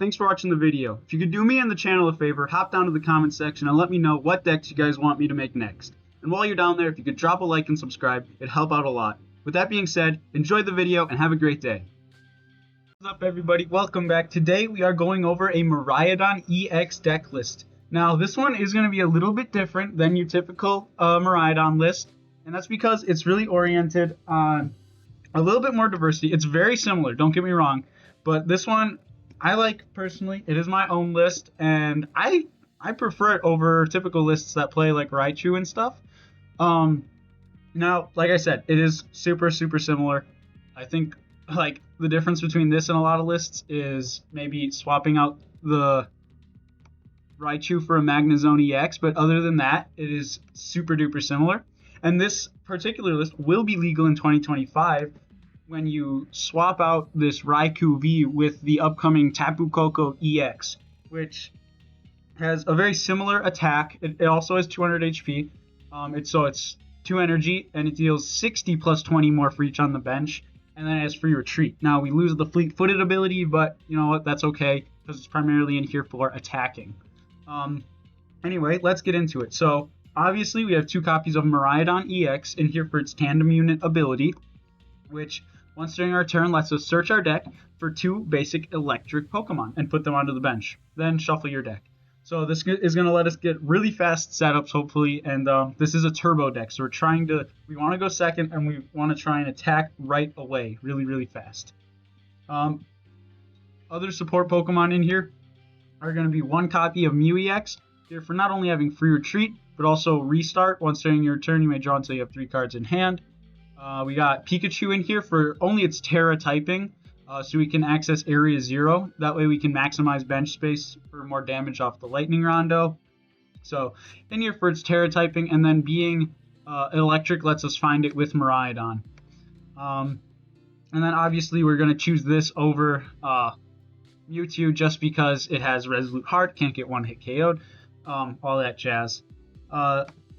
thanks for watching the video. If you could do me and the channel a favor, hop down to the comment section and let me know what decks you guys want me to make next. And while you're down there, if you could drop a like and subscribe, it'd help out a lot. With that being said, enjoy the video and have a great day. What's up everybody, welcome back. Today we are going over a Miraidon EX deck list. Now this one is going to be a little bit different than your typical Miraidon list, and that's because it's really oriented on a little bit more diversity. It's very similar, don't get me wrong, but this one I like personally. It is my own list, and I prefer it over typical lists that play like Raichu and stuff. Now, like I said, it is super similar. I think like the difference between this and a lot of lists is maybe swapping out the Raichu for a Magnezone EX, but other than that, it is super duper similar. And this particular list will be legal in 2025 when you swap out this Raikou V with the upcoming Tapu Koko EX, which has a very similar attack. It also has 200 HP. It's 2 energy, and it deals 60 plus 20 more for each on the bench, and then it has free retreat. Now, we lose the fleet-footed ability, but you know what? That's okay, because it's primarily in here for attacking. Anyway, let's get into it. So, obviously, we have 2 copies of Miraidon EX in here for its tandem unit ability, which, once during our turn, lets us search our deck for 2 basic electric Pokemon and put them onto the bench. Then shuffle your deck. So this is going to let us get really fast setups, hopefully, and this is a turbo deck, so we want to go second, and we want to try and attack right away, really fast. Other support Pokemon in here are going to be 1 copy of Mew EX, here for not only having free retreat, but also restart. Once during your turn, you may draw until you have 3 cards in hand. We got Pikachu in here for only its Terra typing, so we can access Area 0. That way we can maximize bench space for more damage off the Lightning Rondo. So in here for its Terra typing, and then being electric lets us find it with Miraidon. And then obviously we're going to choose this over Mewtwo just because it has Resolute Heart, can't get one hit KO'd, all that jazz.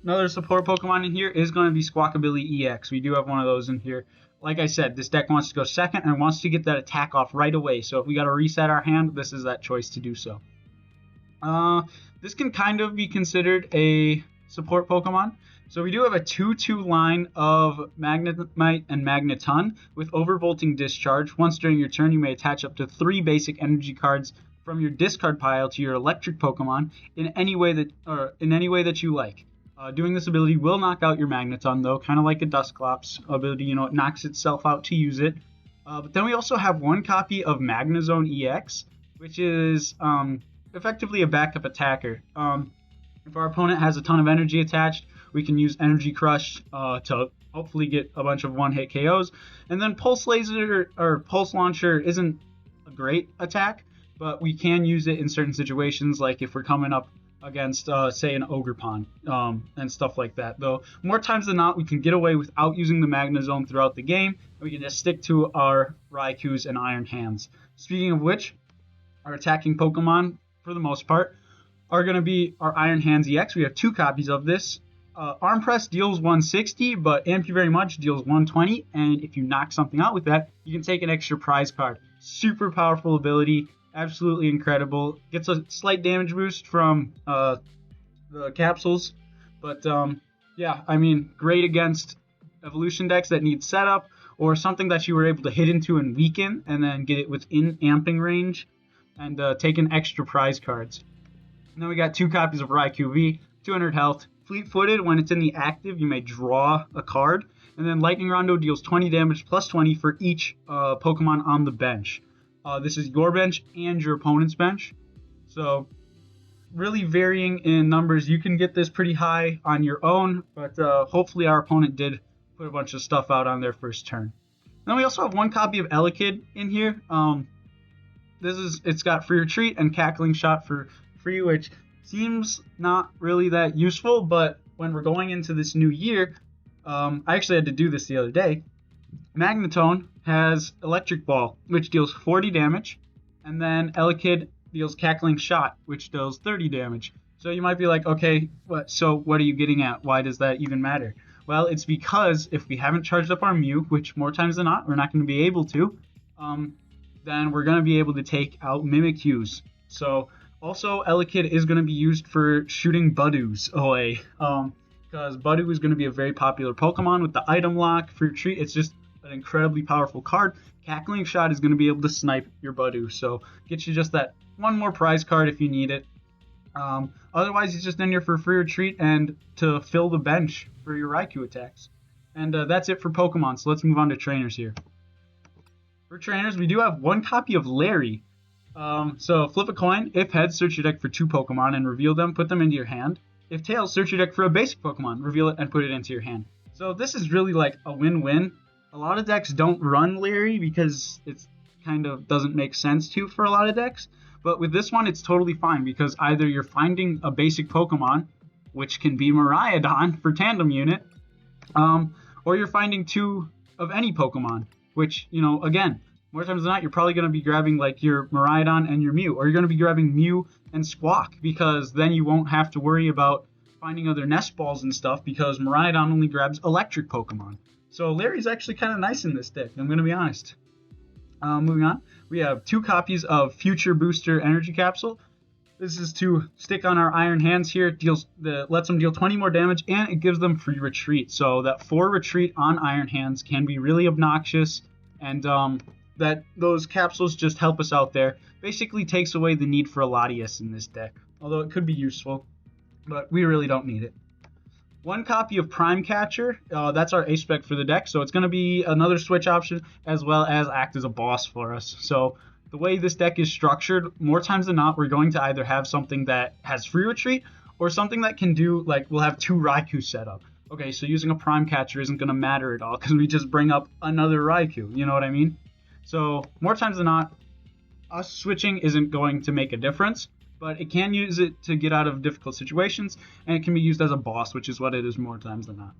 Another support Pokemon in here is going to be Squawkabilly EX. We do have one of those in here. Like I said, this deck wants to go second and wants to get that attack off right away. So if we got to reset our hand, this is that choice to do so. This can kind of be considered a support Pokemon. So we do have a 2-2 line of Magnemite and Magneton with Overvolting Discharge. Once during your turn, you may attach up to 3 basic energy cards from your discard pile to your electric Pokemon in any way that you like. Doing this ability will knock out your Magneton, though, kind of like a Dusclops ability. You know, it knocks itself out to use it. But then we also have 1 copy of Magnezone EX, which is effectively a backup attacker. If our opponent has a ton of energy attached, we can use Energy Crush to hopefully get a bunch of one-hit KOs. And then Pulse Laser or Pulse Launcher isn't a great attack, but we can use it in certain situations, like if we're coming up against, say, an Ogerpon, and stuff like that. Though, more times than not, we can get away without using the Magnezone throughout the game, and we can just stick to our Raikous and Iron Hands. Speaking of which, our attacking Pokemon, for the most part, are going to be our Iron Hands EX. We have 2 copies of this. Arm Press deals 160, but Amp You Very Much deals 120, and if you knock something out with that, you can take an extra prize card. Super powerful ability. Absolutely incredible. Gets a slight damage boost from the capsules, but yeah, I mean, great against evolution decks that need setup, or something that you were able to hit into and weaken, and then get it within amping range, and take an extra prize cards. And then we got 2 copies of Raikou V, 200 health. Fleet-footed, when it's in the active, you may draw a card, and then Lightning Rondo deals 20 damage plus 20 for each Pokemon on the bench. This is your bench and your opponent's bench. So really varying in numbers. You can get this pretty high on your own, but hopefully our opponent did put a bunch of stuff out on their first turn. Then we also have 1 copy of Elekid in here. It's got free retreat and cackling shot for free, which seems not really that useful, but when we're going into this new year, I actually had to do this the other day. Magneton has Electric Ball, which deals 40 damage, and then Elekid deals Cackling Shot, which deals 30 damage. So you might be like, okay, what are you getting at? Why does that even matter? Well, it's because if we haven't charged up our Mew, which more times than not, we're not going to be able to, then we're going to be able to take out Mimikyus. So also Elekid is going to be used for shooting Budoos away, because Budoo is going to be a very popular Pokemon with the item lock for your treat. It's just an incredibly powerful card. Cackling Shot is going to be able to snipe your Budoo, so get you just that one more prize card if you need it. Otherwise, he's just in here for free retreat and to fill the bench for your Raikou attacks. And that's it for Pokemon, so let's move on to trainers here. For trainers, we do have one copy of Larry. So flip a coin. If heads, search your deck for 2 Pokemon and reveal them, put them into your hand. If tails, search your deck for a basic Pokemon, reveal it, and put it into your hand. So this is really like a win-win. A lot of decks don't run Larry because it's kind of doesn't make sense to for a lot of decks. But with this one, it's totally fine because either you're finding a basic Pokemon, which can be Miraidon for Tandem Unit, or you're finding 2 of any Pokemon, which, you know, again, more times than not, you're probably going to be grabbing like your Miraidon and your Mew, or you're going to be grabbing Mew and Squawk, because then you won't have to worry about finding other Nest Balls and stuff, because Miraidon only grabs electric Pokemon. So Larry's actually kind of nice in this deck, I'm going to be honest. Moving on, we have 2 copies of Future Booster Energy Capsule. This is to stick on our Iron Hands here. It lets them deal 20 more damage, and it gives them free retreat. So that 4 retreat on Iron Hands can be really obnoxious, and that those capsules just help us out there. Basically takes away the need for a Latias in this deck, although it could be useful, but we really don't need it. 1 copy of Prime Catcher, that's our A-Spec for the deck, so it's going to be another switch option as well as act as a boss for us. So the way this deck is structured, more times than not, we're going to either have something that has free retreat or something that can do, like, we'll have 2 Raikou set up. Okay, so using a Prime Catcher isn't going to matter at all because we just bring up another Raikou, you know what I mean? So more times than not, us switching isn't going to make a difference, but it can use it to get out of difficult situations, and it can be used as a boss, which is what it is more times than not.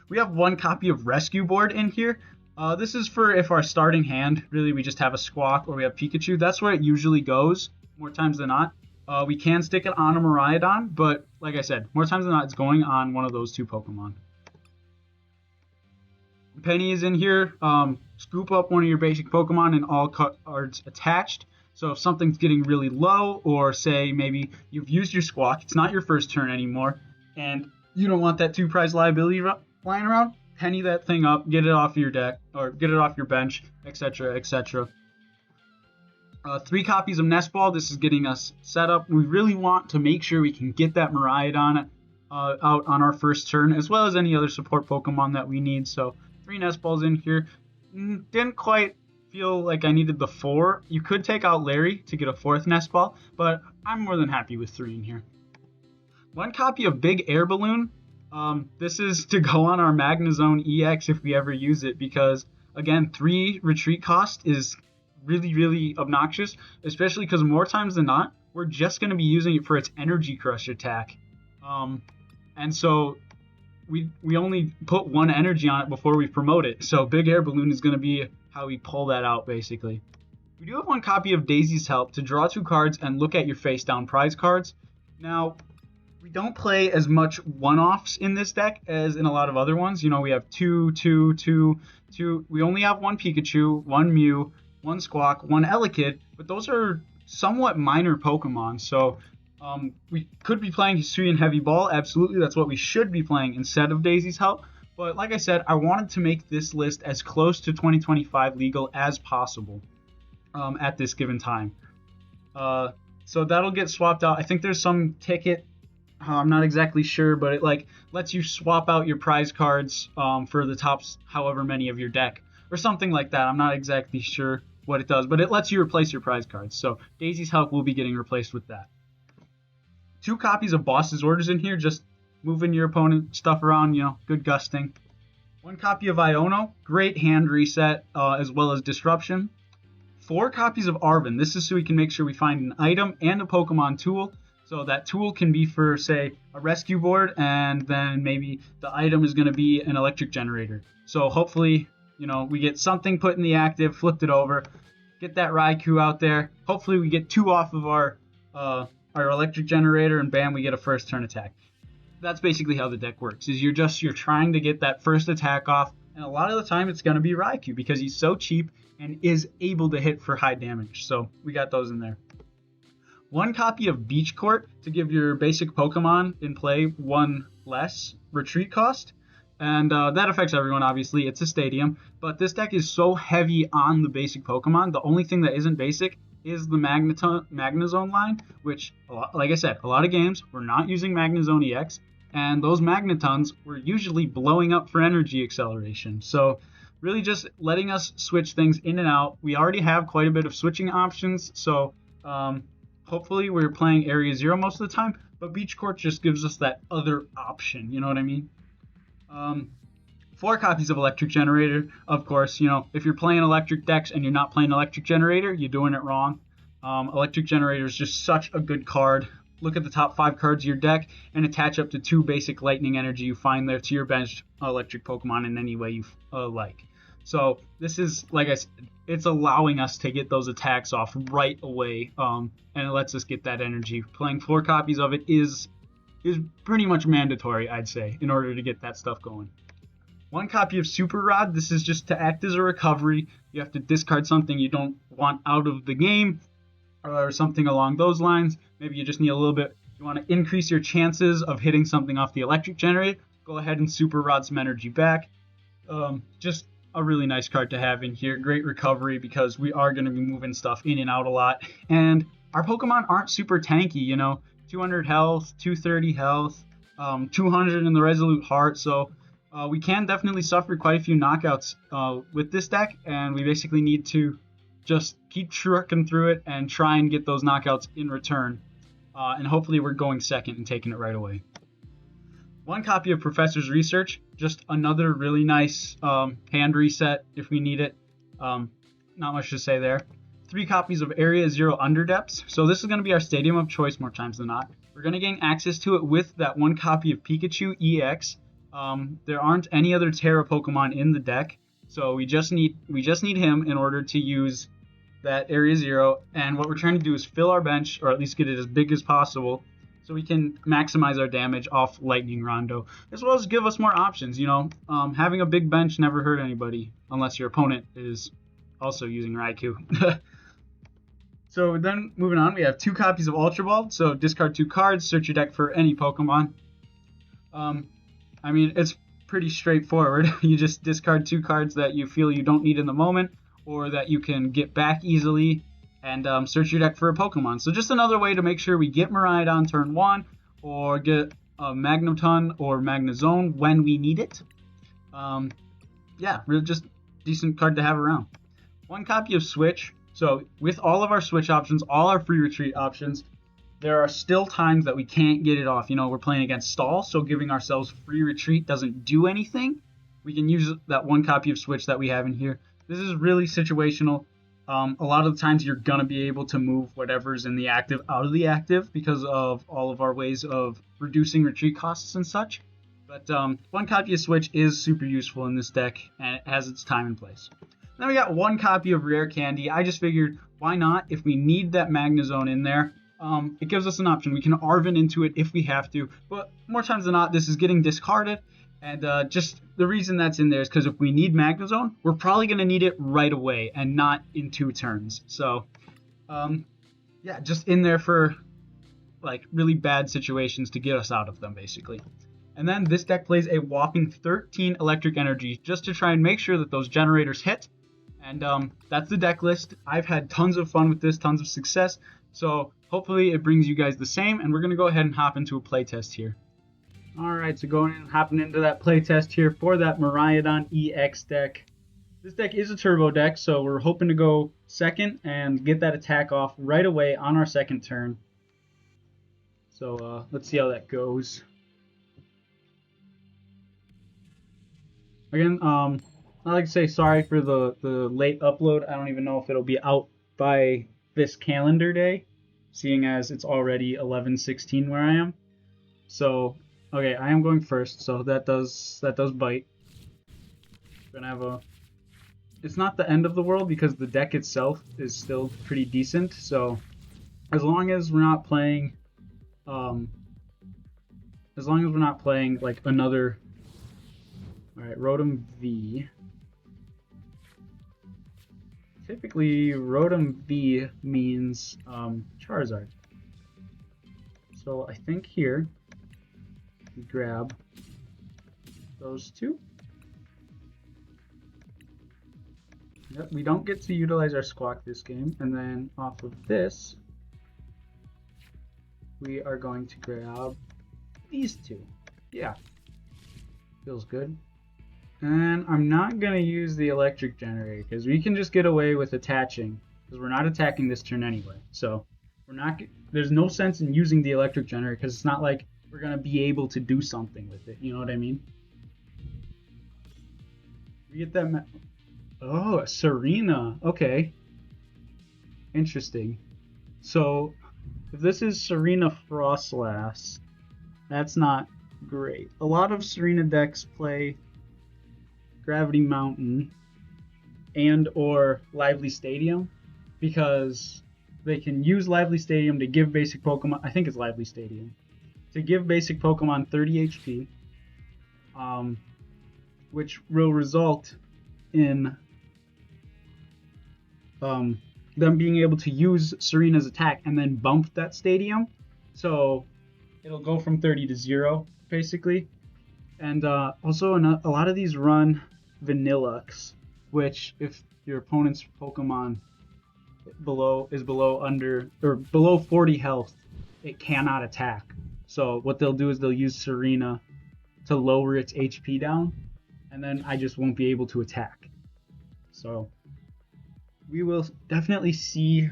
We have 1 copy of Rescue Board in here. This is for if our starting hand, really we just have a Squawk or we have Pikachu. That's where it usually goes, more times than not. We can stick it on a Miraidon, but like I said, more times than not, it's going on one of those 2 Pokemon. Penny is in here. Scoop up one of your basic Pokemon and all cards attached. So if something's getting really low, or say maybe you've used your Squawk, it's not your first turn anymore, and you don't want that 2 prize liability flying around, Penny that thing up, get it off your deck, or get it off your bench, etc., etc. 3 copies of Nest Ball. This is getting us set up. We really want to make sure we can get that Miraidon out on our first turn, as well as any other support Pokemon that we need. So 3 Nest Balls in here. Didn't quite feel like I needed the 4. You could take out Larry to get a 4th Nest Ball, but I'm more than happy with 3 in here. 1 copy of Big Air Balloon. This is to go on our Magnezone EX if we ever use it, because again, 3 retreat cost is really, really obnoxious, especially because more times than not, we're just going to be using it for its Energy Crush attack. And so we only put 1 energy on it before we promote it. So Big Air Balloon is going to be how we pull that out, basically. We do have 1 copy of Daisy's Help to draw 2 cards and look at your face down prize cards. Now, we don't play as much one-offs in this deck as in a lot of other ones. You know, we have 2, 2, 2, 2. We only have 1 Pikachu, 1 Mew, 1 Squawk, 1 Elekid, but those are somewhat minor Pokemon. So we could be playing Hisui and Heavy Ball. Absolutely, that's what we should be playing instead of Daisy's Help. But like I said, I wanted to make this list as close to 2025 legal as possible at this given time. So that'll get swapped out. I think there's some ticket. I'm not exactly sure, but it like lets you swap out your prize cards for the tops however many of your deck or something like that. I'm not exactly sure what it does, but it lets you replace your prize cards. So Daisy's Help will be getting replaced with that. 2 copies of Boss's Orders in here, just moving your opponent stuff around, you know, good gusting. 1 copy of Iono, great hand reset, as well as disruption. 4 copies of Arven. This is so we can make sure we find an item and a Pokemon tool. So that tool can be for, say, a rescue board, and then maybe the item is going to be an electric generator. So hopefully, you know, we get something put in the active, flipped it over, get that Raikou out there. Hopefully we get 2 off of our electric generator, and bam, we get a first turn attack. That's basically how the deck works, is you're trying to get that first attack off, And a lot of the time it's going to be Raikou because he's so cheap and is able to hit for high damage. So we got those in there. One copy of Beach Court to give your basic Pokemon in play one less retreat cost. And that affects everyone, obviously. It's a stadium. But this deck is so heavy on the basic Pokemon. The only thing that isn't basic is the Magnezone line, which, like I said, a lot of games we're not using Magnezone EX. And those Magnetons were usually blowing up for energy acceleration. So really just letting us switch things in and out. We already have quite a bit of switching options. So hopefully we're playing Area Zero most of the time, but Beach Court just gives us that other option, you know what I mean? 4 copies of Electric Generator, of course. If you're playing electric decks and you're not playing Electric Generator, you're doing it wrong. Electric Generator is just such a good card. Look at the top 5 cards of your deck and attach up to 2 basic lightning energy you find there to your bench electric Pokemon in any way you like. So this is, like I said, it's allowing us to get those attacks off right away, and it lets us get that energy. Playing 4 copies of it is pretty much mandatory, I'd say, in order to get that stuff going. 1 copy of Super Rod. This is just to act as a recovery. You have to discard something you don't want out of the game or something along those lines. Maybe you just need a little bit. You want to increase your chances of hitting something off the Electric Generator. Go ahead and Super Rod some energy back. Just a really nice card to have in here. Great recovery because we are going to be moving stuff in and out a lot. And our Pokemon aren't super tanky, 200 health, 230 health, 200 in the Resolute Heart. So we can definitely suffer quite a few knockouts with this deck. And we basically need to just keep trucking through it and try and get those knockouts in return. And hopefully we're going second and taking it right away. 1 copy of Professor's Research, just another really nice hand reset if we need it. Not much to say there. 3 copies of Area Zero Underdepths. So this is going to be our stadium of choice more times than not. We're going to gain access to it with that 1 copy of Pikachu EX. There aren't any other Terra Pokemon in the deck, so we just need him in order to use that Area Zero. And what we're trying to do is fill our bench, or at least get it as big as possible, so we can maximize our damage off Lightning Rondo, as well as give us more options. Having a big bench never hurt anybody, unless your opponent is also using Raikou. So then, moving on, we have 2 copies of Ultra Ball. So discard 2 cards, search your deck for any Pokemon. It's pretty straightforward. You just discard 2 cards that you feel you don't need in the moment, or that you can get back easily, and search your deck for a Pokemon. So just another way to make sure we get Miraidon turn 1, or get a Magneton or Magnezone when we need it. Really just decent card to have around. 1 copy of Switch. So with all of our Switch options, all our free retreat options, there are still times that we can't get it off. We're playing against Stall, so giving ourselves free retreat doesn't do anything. We can use that 1 copy of Switch that we have in here. This is really situational. A lot of the times you're going to be able to move whatever's in the active out of the active because of all of our ways of reducing retreat costs and such. But 1 copy of Switch is super useful in this deck, and it has its time and place. Then we got 1 copy of Rare Candy. I just figured, why not? If we need that Magnezone in there, it gives us an option. We can Arven into it if we have to, but more times than not, this is getting discarded. And just the reason that's in there is because if we need Magnezone, we're probably going to need it right away and not in 2 turns. So, just in there for like really bad situations to get us out of them, basically. And then this deck plays a whopping 13 electric energy just to try and make sure that those generators hit. And that's the deck list. I've had tons of fun with this, tons of success. So hopefully it brings you guys the same. And we're going to go ahead and hop into a playtest here. Alright, so going in and hopping into that playtest here for that Miraidon EX deck. This deck is a turbo deck, so we're hoping to go second and get that attack off right away on our second turn. So let's see how that goes. Again, I'd like to say sorry for the late upload. I don't even know if it'll be out by this calendar day, seeing as it's already 11:16 where I am. So okay, I am going first, so that does bite. Gonna have it's not the end of the world because the deck itself is still pretty decent. So as long as we're not playing, like another. Alright, Rotom V. Typically, Rotom V means Charizard. So I think here we grab those two. Yep, we don't get to utilize our Squawk this game, and then off of this, we are going to grab these two. Yeah, feels good. And I'm not going to use the Electric Generator because we can just get away with attaching because we're not attacking this turn anyway. So we're not. There's no sense in using the Electric Generator because it's not like we're going to be able to do something with it. You know what I mean? We get that. Oh, Serena. Okay. Interesting. So if this is Serena Frostlass, that's not great. A lot of Serena decks play Gravity Mountain and or Lively Stadium because they can use Lively Stadium to give basic Pokemon, I think it's Lively Stadium, to give basic Pokemon 30 HP, which will result in them being able to use Serena's attack and then bump that stadium. So it'll go from 30 to 0, basically. And also, a lot of these run Vanillux, which if your opponent's Pokemon is below 40 health, it cannot attack. So what they'll do is they'll use Serena to lower its HP down, and then I just won't be able to attack. So we will definitely see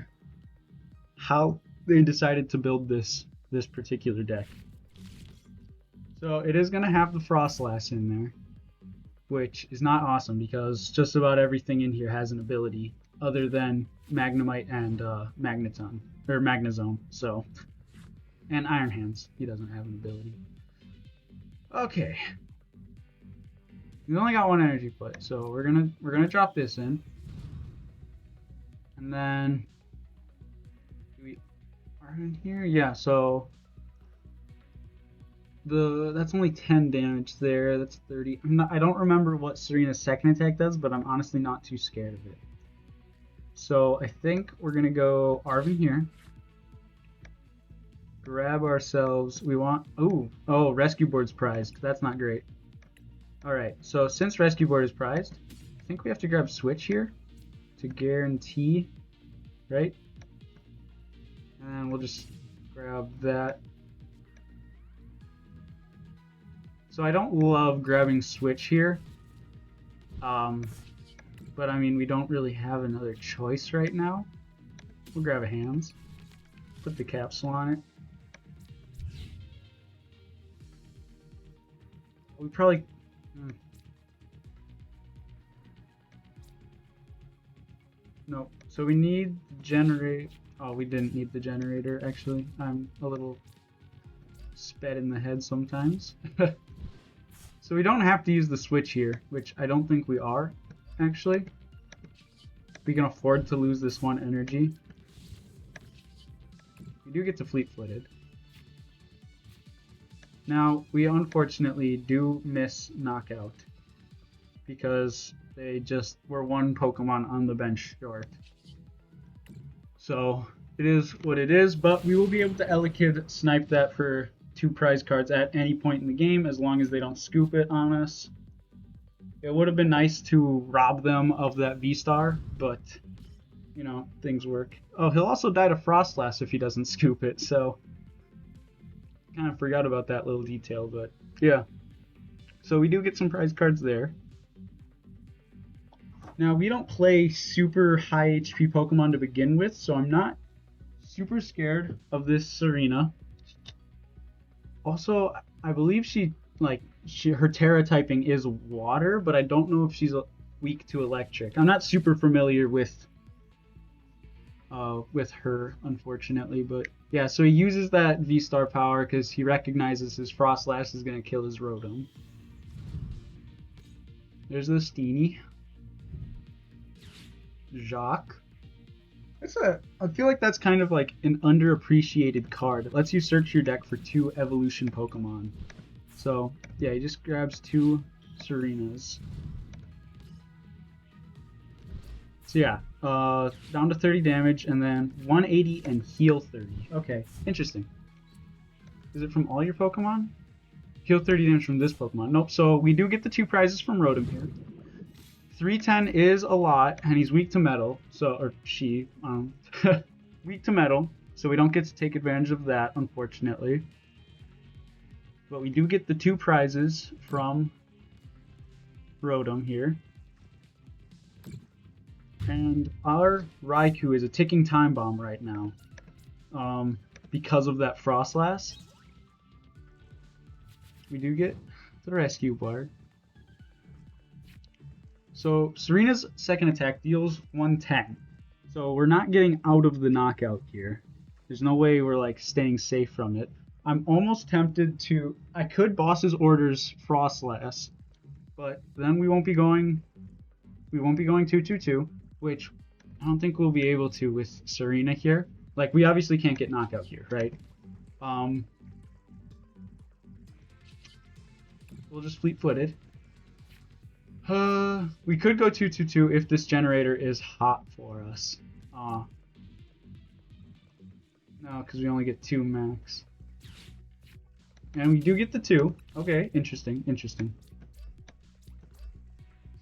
how they decided to build this particular deck. So it is going to have the Frostlass in there, which is not awesome because just about everything in here has an ability other than Magnemite and Magnezone. So, and Iron Hands, he doesn't have an ability. Okay, we only got one energy play, so we're gonna drop this in, and then we are in here. Yeah, so that's only 10 damage there. That's 30. I don't remember what Serena's second attack does, but I'm honestly not too scared of it. So I think we're gonna go Arven here. Grab ourselves. We want. Oh, Rescue Board's prized. That's not great. All right. So since Rescue Board is prized, I think we have to grab Switch here to guarantee, right? And we'll just grab that. So I don't love grabbing Switch here, but I mean we don't really have another choice right now. We'll grab a Hands, put the Capsule on it. We probably no. So we need generate. Oh, we didn't need the generator actually. I'm a little sped in the head sometimes. So we don't have to use the Switch here, which I don't think we are, actually. We can afford to lose this one energy. We do get to Fleet-Footed. Now, we unfortunately do miss Knockout, because they just were one Pokemon on the bench short. So, it is what it is, but we will be able to Elekid snipe that for 2 prize cards at any point in the game as long as they don't scoop it on us. It would have been nice to rob them of that V-Star, but you know, things work. Oh, he'll also die to Frostlass if he doesn't scoop it, so kind of forgot about that little detail, but yeah. So we do get some prize cards there. Now, we don't play super high HP Pokemon to begin with, so I'm not super scared of this Serena. Also, I believe her Terra typing is water, but I don't know if she's weak to electric. I'm not super familiar with her, unfortunately, but yeah. So he uses that V-Star power because he recognizes his Frostlass is gonna kill his Rotom. There's the Steenie. Jacques. I feel like that's kind of like an underappreciated card. It lets you search your deck for 2 evolution Pokemon. So yeah, he just grabs 2 Serenas. So yeah, down to 30 damage, and then 180 and heal 30. Okay, interesting. Is it from all your Pokemon? Heal 30 damage from this Pokemon. Nope, so we do get the 2 prizes from Rotom here. 310 is a lot, and he's weak to metal, so, or she, weak to metal, so we don't get to take advantage of that, unfortunately. But we do get the 2 prizes from Rotom here. And our Raikou is a ticking time bomb right now, because of that Frostlass. We do get the Rescue Board. So Serena's second attack deals 110. So we're not getting out of the knockout here. There's no way we're like staying safe from it. I'm almost tempted to... I could Boss's Orders Frostlass, but then we won't be going 2-2-2, which I don't think we'll be able to with Serena here. Like, we obviously can't get knockout here, right? We'll just fleet-footed. We could go 2-2-2 if this generator is hot for us. No, because we only get 2 max. And we do get the 2. Okay, interesting, interesting.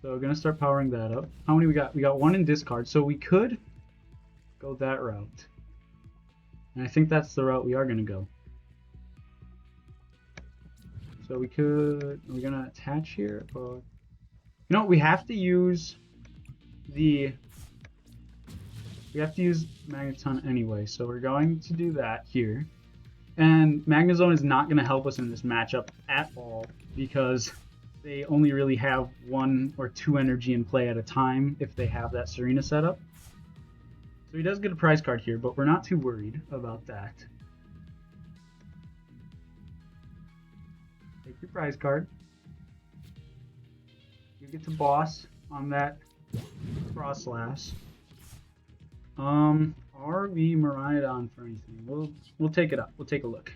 So we're gonna start powering that up. How many we got? We got 1 in discard, so we could go that route. And I think that's the route we are gonna go. So we could... Are we gonna attach here? Or... You know, we have to use the... We have to use Magneton anyway, so we're going to do that here. And Magnezone is not going to help us in this matchup at all, because they only really have 1 or 2 energy in play at a time if they have that Serena setup. So he does get a prize card here, but we're not too worried about that. Take your prize card. You get to boss on that Frostlass. Are we Miraidon for anything? We'll take it up. We'll take a look.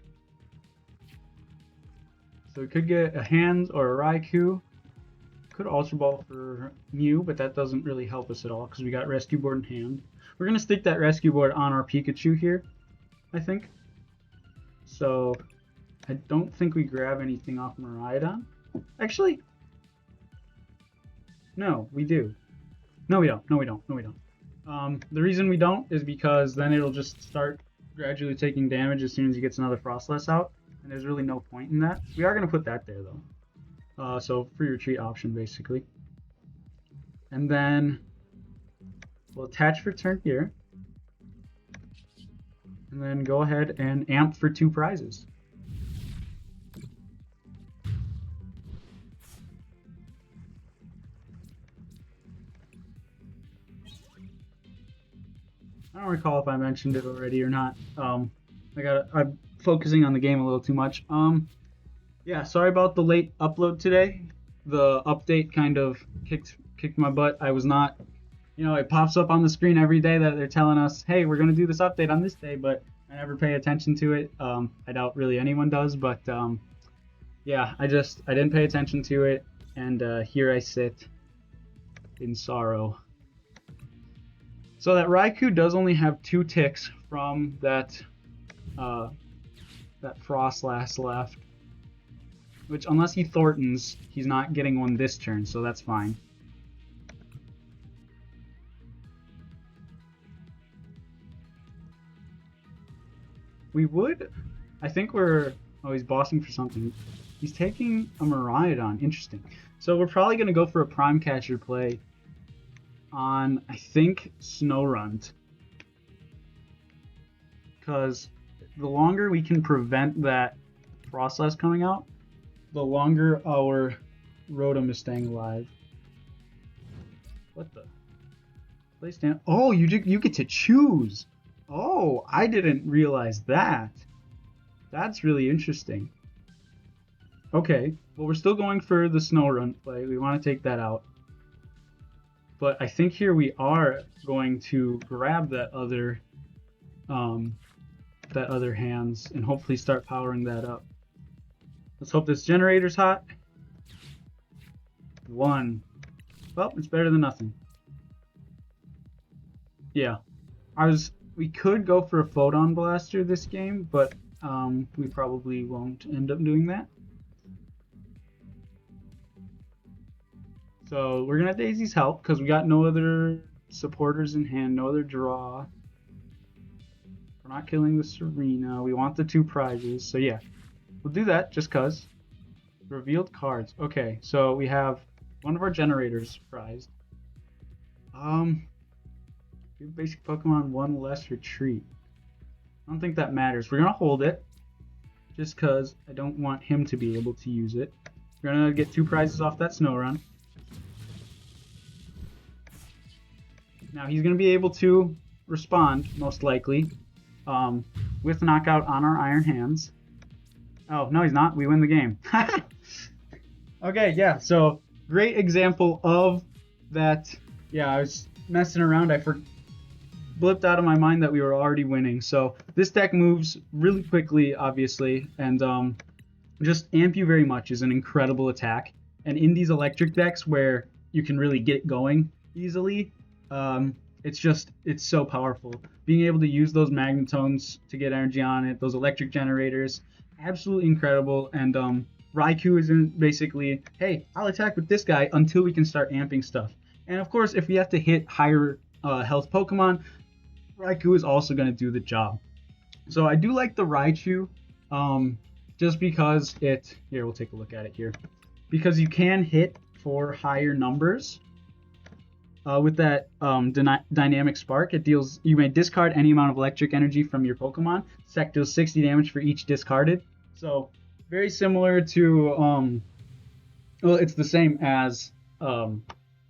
So we could get a Hands or a Raikou. Could Ultra Ball for Mew, but that doesn't really help us at all because we got Rescue Board in hand. We're gonna stick that Rescue Board on our Pikachu here, I think. So I don't think we grab anything off Miraidon. Actually, no, we do. No, we don't. No, we don't. No, we don't. The reason we don't is because then it'll just start gradually taking damage as soon as he gets another Frostlass out, and there's really no point in that. We are going to put that there, though. So free retreat option, basically. And then we'll attach for turn here, and then go ahead and amp for 2 prizes. I don't recall if I mentioned it already or not. I'm focusing on the game a little too much. Yeah, sorry about the late upload today. The update kind of kicked my butt. I was not, it pops up on the screen every day that they're telling us, hey, we're gonna do this update on this day, but I never pay attention to it. I doubt really anyone does, but yeah, I didn't pay attention to it, and here I sit in sorrow. So that Raikou does only have 2 ticks from that Frostlass left, which unless he Thorntons, he's not getting one this turn, so that's fine. We would, I think we're, oh, he's bossing for something. He's taking a Miraidon, interesting. So we're probably going to go for a Prime Catcher play on, I think, Snorunt, because the longer we can prevent that Frostlass coming out, the longer our Rotom is staying alive. What the? Play stand. Oh, you get to choose. Oh, I didn't realize that. That's really interesting. Okay, well, we're still going for the Snorunt play. We want to take that out. But I think here we are going to grab that other Hands and hopefully start powering that up. Let's hope this generator's hot. 1. Well, it's better than nothing. Yeah. We could go for a Photon Blaster this game, but we probably won't end up doing that. So we're gonna Daisy's help because we got no other supporters in hand, no other draw. We're not killing the Serena. We want the 2 prizes. So yeah, we'll do that just cause. Revealed cards. Okay, so we have one of our generators prized. Give basic Pokemon 1 less retreat. I don't think that matters. We're gonna hold it just cause I don't want him to be able to use it. We're gonna get 2 prizes off that snow run. Now he's going to be able to respond, most likely, with Knockout on our Iron Hands. Oh, no he's not. We win the game. Okay, yeah, so great example of that. Yeah, I was messing around. I blipped out of my mind that we were already winning. So this deck moves really quickly, obviously, and just Amp You Very Much is an incredible attack. And in these electric decks where you can really get going easily, it's so powerful. Being able to use those Magnetones to get energy on it, those electric generators, absolutely incredible. And Raikou is in basically, hey, I'll attack with this guy until we can start amping stuff. And of course, if we have to hit higher health Pokemon, Raikou is also going to do the job. So I do like the Raichu, just because here, we'll take a look at it here. Because you can hit for higher numbers. With that dynamic spark, you may discard any amount of electric energy from your Pokemon. This deck deals 60 damage for each discarded. So very similar to, well, it's the same as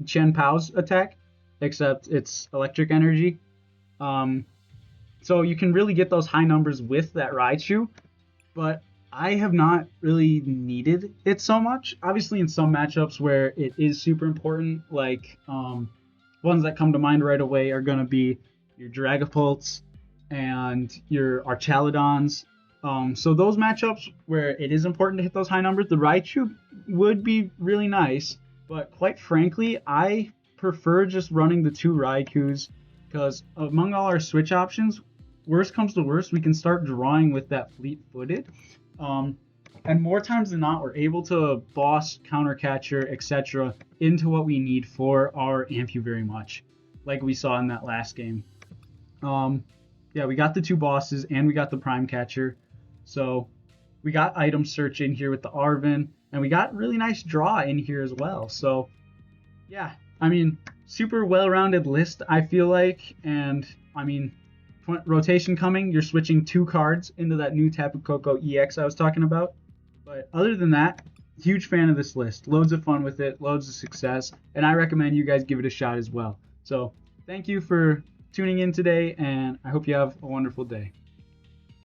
Chen Pao's attack, except it's electric energy. So you can really get those high numbers with that Raichu, but I have not really needed it so much. Obviously in some matchups where it is super important, like ones that come to mind right away are going to be your Dragapults and your Archaludons. So those matchups where it is important to hit those high numbers, the Raichu would be really nice. But quite frankly, I prefer just running the 2 Raikous because among all our switch options, worst comes to worst, we can start drawing with that fleet-footed. And more times than not, we're able to boss, counter catcher, etc. into what we need for our Amp You Very Much, like we saw in that last game. Yeah, we got the 2 bosses and we got the Prime Catcher. So we got item search in here with the Arven, and we got really nice draw in here as well. So yeah, I mean, super well-rounded list, I feel like. And I mean, rotation coming, you're switching 2 cards into that new Tapu Koko EX I was talking about. But other than that, huge fan of this list. Loads of fun with it, loads of success, and I recommend you guys give it a shot as well. So thank you for tuning in today, and I hope you have a wonderful day.